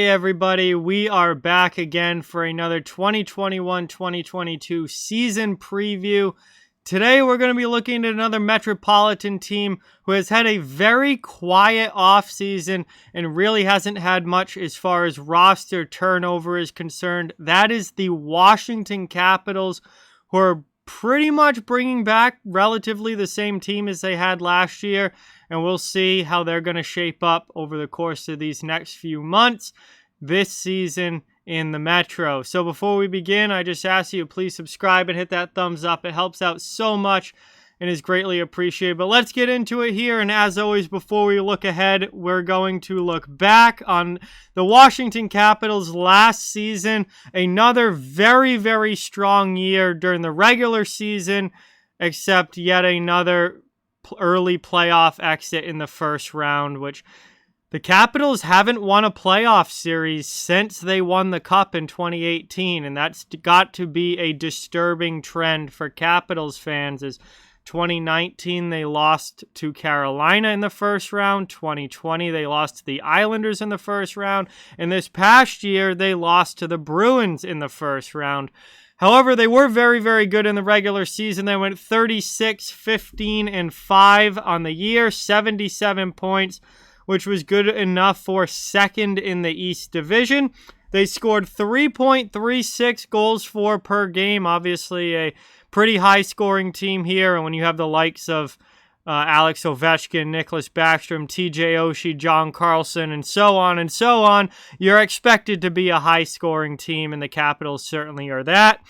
Hey everybody, we are back again for another 2021-2022 season preview. Today we're going to be looking at another Metropolitan team who has had a very quiet offseason and really hasn't had much as far as roster turnover is concerned. That is the Washington Capitals, who are pretty much bringing back relatively the same team as they had last year, and we'll see how they're going to shape up over the course of these next few months this season in the Metro. So before we begin, I just ask you to please subscribe and hit that thumbs up. It helps out so much and is greatly appreciated. But let's get into it here, and as always, before we look ahead, we're going to look back on the Washington Capitals last season. Another very, very strong year during the regular season, except yet another early playoff exit in the first round, which the Capitals haven't won a playoff series since they won the Cup in 2018, and that's got to be a disturbing trend for Capitals fans. As 2019, they lost to Carolina in the first round. 2020, they lost to the Islanders in the first round. And this past year, they lost to the Bruins in the first round. However, they were very, very good in the regular season. They went 36, 15, and 5 on the year, 77 points, which was good enough for second in the East Division. They scored 3.36 goals per game, obviously a pretty high-scoring team here, and when you have the likes of Alex Ovechkin, Nicholas Backstrom, TJ Oshie, John Carlson, and so on, you're expected to be a high-scoring team, and the Capitals certainly are that.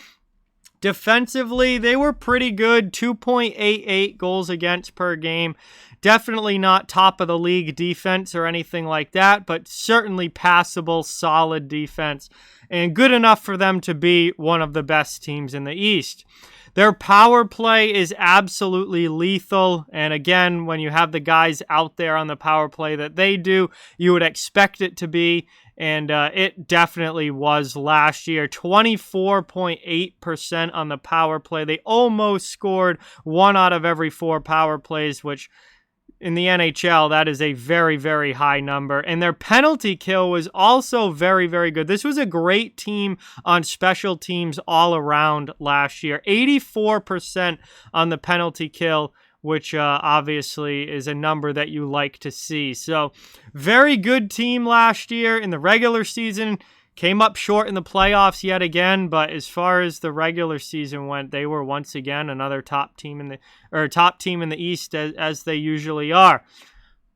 Defensively, they were pretty good, 2.88 goals against per game. Definitely not top of the league defense or anything like that, but certainly passable, solid defense, and good enough for them to be one of the best teams in the East. Their power play is absolutely lethal, and again, when you have the guys out there on the power play that they do, you would expect it to be, and it definitely was last year. 24.8% on the power play. They almost scored 1 out of every 4 power plays, which in the NHL, that is a very, very high number. And their penalty kill was also very, very good. This was a great team on special teams all around last year. 84% on the penalty kill, which obviously is a number that you like to see. So, very good team last year in the regular season. Came up short in the playoffs yet again, but as far as the regular season went, they were once again another top team in the East, as they usually are.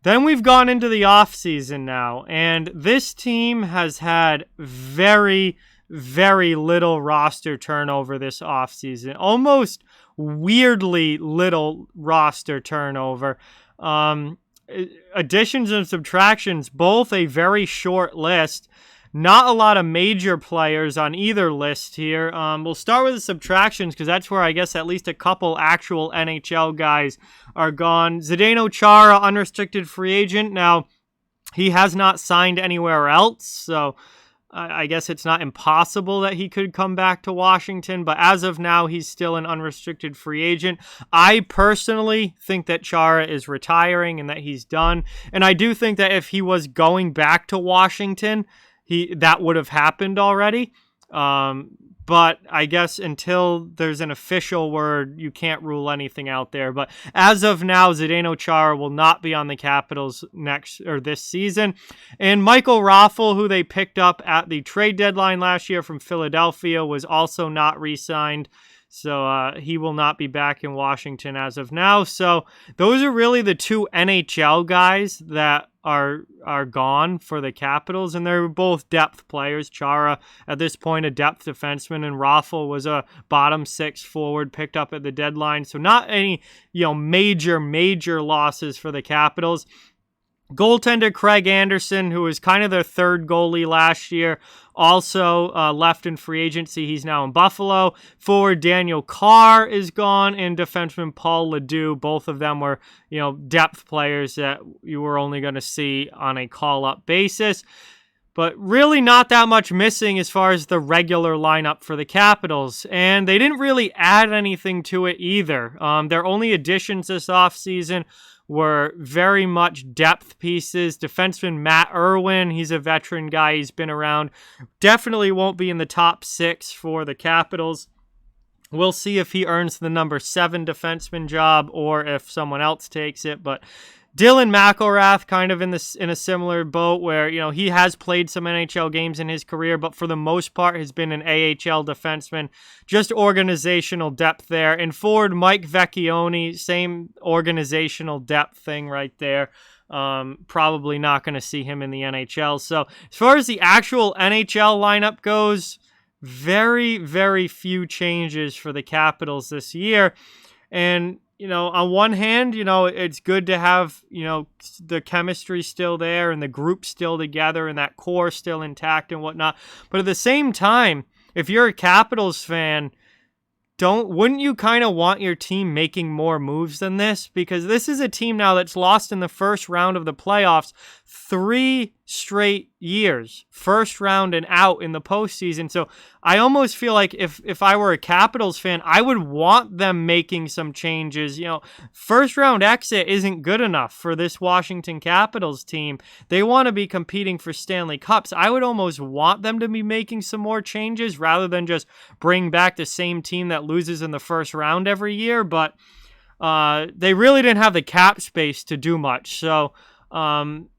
Then we've gone into the offseason now, and this team has had very, very little roster turnover this offseason. Almost weirdly little roster turnover. Additions and subtractions, both a very short list. Not a lot of major players on either list here. We'll start with the subtractions because that's where I guess at least a couple actual NHL guys are gone. Zdeno Chara, unrestricted free agent. Now, he has not signed anywhere else, so I guess it's not impossible that he could come back to Washington, but as of now, he's still an unrestricted free agent. I personally think that Chara is retiring and that he's done, and I do think that if he was going back to Washington, that would have happened already. But I guess until there's an official word, you can't rule anything out there. But as of now, Zdeno Chara will not be on the Capitals this season. And Michael Raffl, who they picked up at the trade deadline last year from Philadelphia, was also not re-signed. So he will not be back in Washington as of now. So those are really the 2 NHL guys that are gone for the Capitals, and they're both depth players. Chara, at this point, a depth defenseman, and Raffl was a bottom 6 forward picked up at the deadline. So not any major losses for the Capitals. Goaltender Craig Anderson, who was kind of their third goalie last year, also left in free agency. He's now in Buffalo. Forward Daniel Carr is gone, and defenseman Paul Ledoux. Both of them were, depth players that you were only going to see on a call-up basis. But really not that much missing as far as the regular lineup for the Capitals. And they didn't really add anything to it either. Their only additions this offseason were very much depth pieces. Defenseman Matt Irwin, he's a veteran guy. He's been around. Definitely won't be in the top 6 for the Capitals. We'll see if he earns the number 7 defenseman job or if someone else takes it. But Dylan McIlrath kind of in a similar boat where, he has played some NHL games in his career, but for the most part has been an AHL defenseman. Just organizational depth there. And forward Mike Vecchione, same organizational depth thing right there. Probably not going to see him in the NHL. So as far as the actual NHL lineup goes, very, very few changes for the Capitals this year. And, on one hand, it's good to have, the chemistry still there and the group still together and that core still intact and whatnot. But at the same time, if you're a Capitals fan, wouldn't you kind of want your team making more moves than this? Because this is a team now that's lost in the first round of the playoffs 3 straight years, first round and out in the postseason. So I almost feel like if I were a Capitals fan, I would want them making some changes. First round exit isn't good enough for this Washington Capitals team. They want to be competing for Stanley Cups. I would almost want them to be making some more changes rather than just bring back the same team that loses in the first round every year. But they really didn't have the cap space to do much. So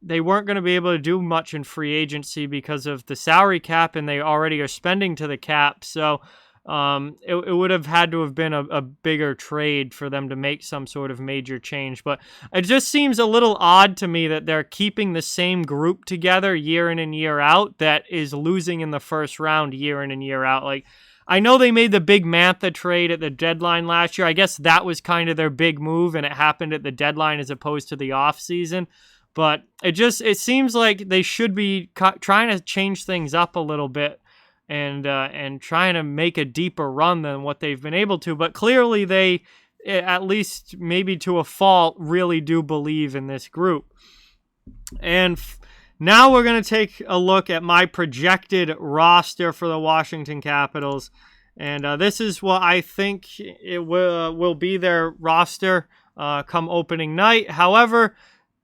they weren't going to be able to do much in free agency because of the salary cap, and they already are spending to the cap. So it would have had to have been a bigger trade for them to make some sort of major change. But it just seems a little odd to me that they're keeping the same group together year in and year out that is losing in the first round year in and year out. Like, I know they made the big Mantha trade at the deadline last year. I guess that was kind of their big move, and it happened at the deadline as opposed to the offseason. But it seems like they should be trying to change things up a little bit and trying to make a deeper run than what they've been able to. But clearly they, at least maybe to a fault, really do believe in this group. And now we're going to take a look at my projected roster for the Washington Capitals. And this is what I think it will be their roster come opening night. However,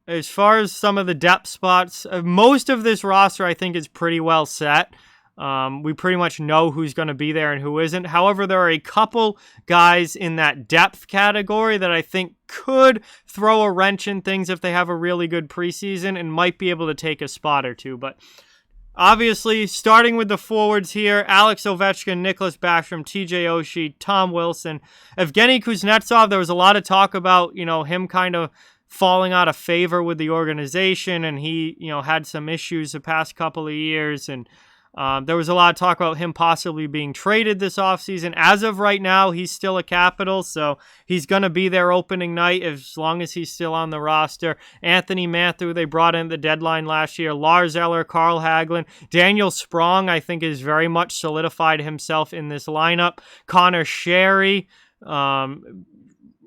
as far as some of the depth spots, most of this roster I think is pretty well set. We pretty much know who's going to be there and who isn't. However, there are a couple guys in that depth category that I think could throw a wrench in things if they have a really good preseason and might be able to take a spot or two. But obviously, starting with the forwards here, Alex Ovechkin, Nicholas Backstrom, TJ Oshie, Tom Wilson, Evgeny Kuznetsov. There was a lot of talk about, him kind of falling out of favor with the organization, and he, had some issues the past couple of years, and there was a lot of talk about him possibly being traded this offseason. As of right now, he's still a Capital, so he's going to be there opening night as long as he's still on the roster. Anthony Mantha, they brought in the deadline last year. Lars Eller, Carl Hagelin. Daniel Sprong, I think, is very much solidified himself in this lineup. Connor Sherry,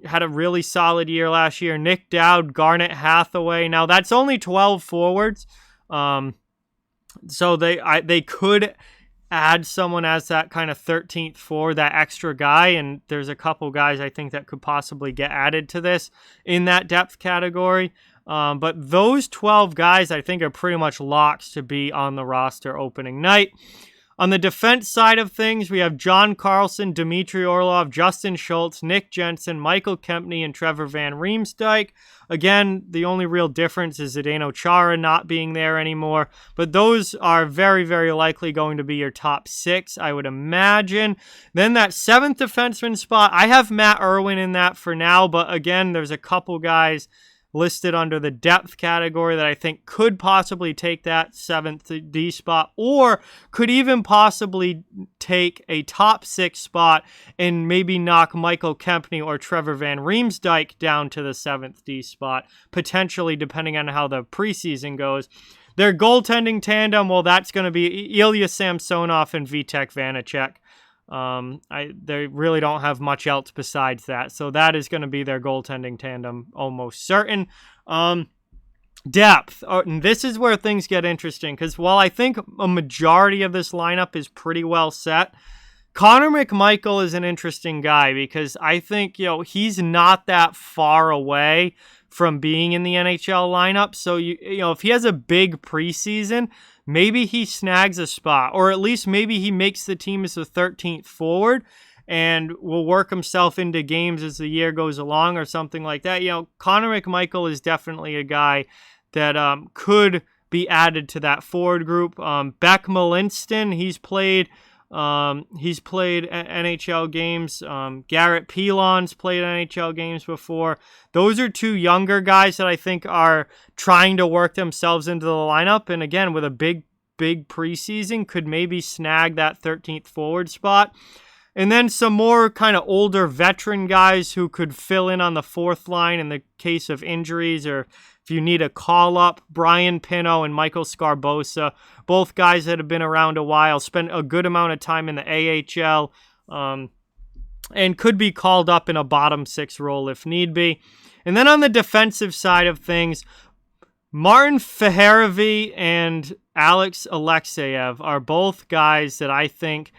had a really solid year last year. Nick Dowd, Garnet Hathaway. Now, that's only 12 forwards. So they could add someone as that kind of 13th forward, that extra guy, and there's a couple guys I think that could possibly get added to this in that depth category. But those 12 guys I think are pretty much locks to be on the roster opening night. On the defense side of things, we have John Carlson, Dmitry Orlov, Justin Schultz, Nick Jensen, Michael Kempny, and Trevor Van Riemsdyk. Again, the only real difference is Zdeno Chara not being there anymore. But those are very, very likely going to be your top 6, I would imagine. Then that 7th defenseman spot, I have Matt Irwin in that for now. But again, there's a couple guys listed under the depth category that I think could possibly take that 7th D spot, or could even possibly take a top 6 spot and maybe knock Michael Kempny or Trevor Van Riemsdyk down to the 7th D spot, potentially, depending on how the preseason goes. Their goaltending tandem, well, that's going to be Ilya Samsonov and Vitek Vanacek. They really don't have much else besides that. So that is going to be their goaltending tandem, almost certain. Depth. And this is where things get interesting, because while I think a majority of this lineup is pretty well set, Conor Mcmichael is an interesting guy because I think, he's not that far away from being in the NHL lineup. So, if he has a big preseason, maybe he snags a spot, or at least maybe he makes the team as the 13th forward and will work himself into games as the year goes along or something like that. Conor Mcmichael is definitely a guy that could be added to that forward group. Beck Malinston, he's played NHL games. Garrett Pilon's played NHL games before. Those are two younger guys that I think are trying to work themselves into the lineup. And again, with a big preseason, could maybe snag that 13th forward spot. And then some more kind of older veteran guys who could fill in on the fourth line in the case of injuries, or if you need a call-up. Brian Pino and Michael Scarbosa, both guys that have been around a while, spent a good amount of time in the AHL, and could be called up in a bottom six role if need be. And then on the defensive side of things, Martin Fehervy and Alex Alexeyev are both guys that I think,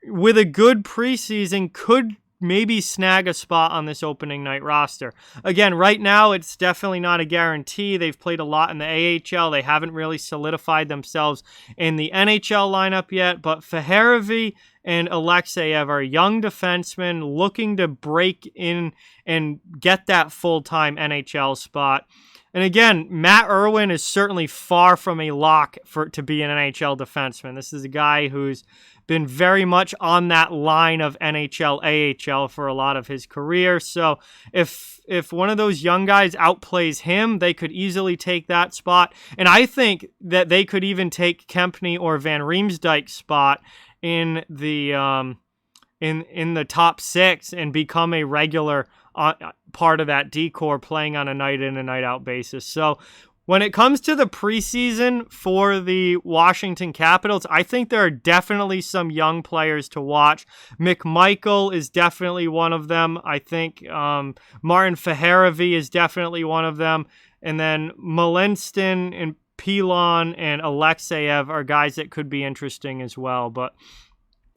with a good preseason, could maybe snag a spot on this opening night roster. Again, right now, it's definitely not a guarantee. They've played a lot in the AHL. They haven't really solidified themselves in the NHL lineup yet, but Fehervy and Alexeyev are young defensemen looking to break in and get that full-time NHL spot. And again, Matt Irwin is certainly far from a lock to be an NHL defenseman. This is a guy who's been very much on that line of NHL, AHL for a lot of his career. So if one of those young guys outplays him, they could easily take that spot. And I think that they could even take Kempny or Van Riemsdyk's spot in the in the top six and become a regular part of that decor, playing on a night in and night out basis. So when it comes to the preseason for the Washington Capitals, I think there are definitely some young players to watch. McMichael is definitely one of them. I think Martin Fehervy is definitely one of them. And then Malinston and Pilon and Alexeyev are guys that could be interesting as well. But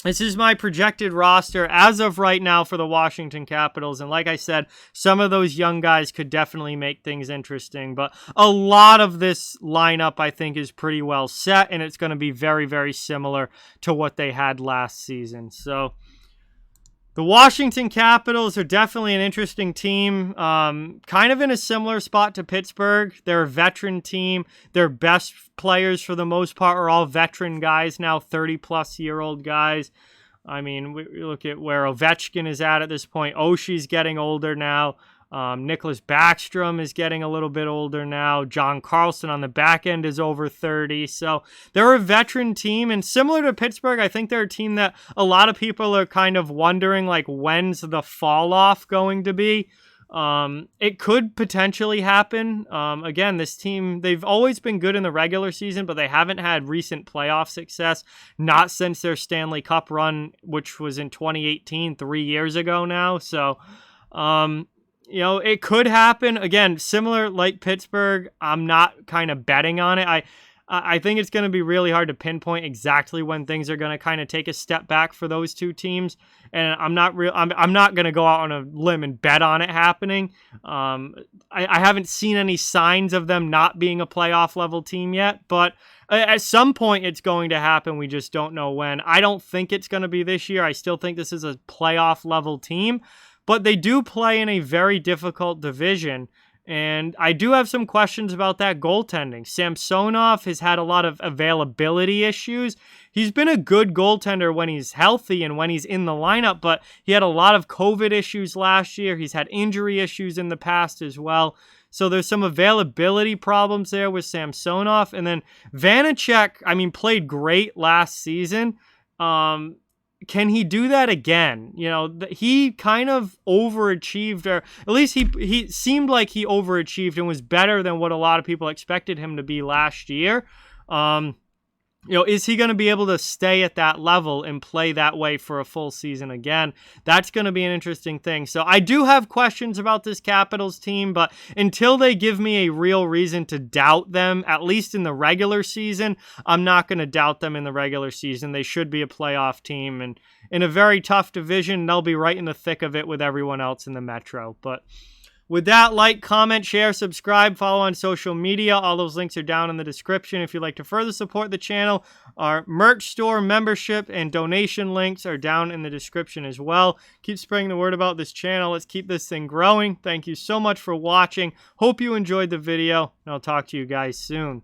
this is my projected roster as of right now for the Washington Capitals. And like I said, some of those young guys could definitely make things interesting. But a lot of this lineup, I think, is pretty well set. And it's going to be very, very similar to what they had last season. So the Washington Capitals are definitely an interesting team, kind of in a similar spot to Pittsburgh. They're a veteran team. Their best players, for the most part, are all veteran guys now, 30-plus-year-old guys. I mean, we look at where Ovechkin is at this point. Oshie's getting older now. Nicholas Backstrom is getting a little bit older now. John Carlson on the back end is over 30. So they're a veteran team. And similar to Pittsburgh, I think they're a team that a lot of people are kind of wondering, like, when's the fall off going to be? It could potentially happen. Again, this team, they've always been good in the regular season, but they haven't had recent playoff success, not since their Stanley Cup run, which was in 2018, 3 years ago now. So, it could happen. Again, similar like Pittsburgh, I'm not kind of betting on it. I think it's going to be really hard to pinpoint exactly when things are going to kind of take a step back for those two teams. And I'm not going to go out on a limb and bet on it happening. I haven't seen any signs of them not being a playoff level team yet, but at some point it's going to happen. We just don't know when. I don't think it's going to be this year. I still think this is a playoff level team. But they do play in a very difficult division, and I do have some questions about that goaltending. Samsonov has had a lot of availability issues. He's been a good goaltender when he's healthy and when he's in the lineup, but he had a lot of COVID issues last year. He's had injury issues in the past as well. So there's some availability problems there with Samsonov. And then Vanacek, played great last season. Can he do that again? He kind of overachieved, or at least he seemed like he overachieved and was better than what a lot of people expected him to be last year. is he going to be able to stay at that level and play that way for a full season again? That's going to be an interesting thing. So I do have questions about this Capitals team, but until they give me a real reason to doubt them, at least in the regular season, I'm not going to doubt them in the regular season. They should be a playoff team, and in a very tough division, they'll be right in the thick of it with everyone else in the Metro. But with that, like, comment, share, subscribe, follow on social media. All those links are down in the description. If you'd like to further support the channel, our merch store, membership, and donation links are down in the description as well. Keep spreading the word about this channel. Let's keep this thing growing. Thank you so much for watching. Hope you enjoyed the video, and I'll talk to you guys soon.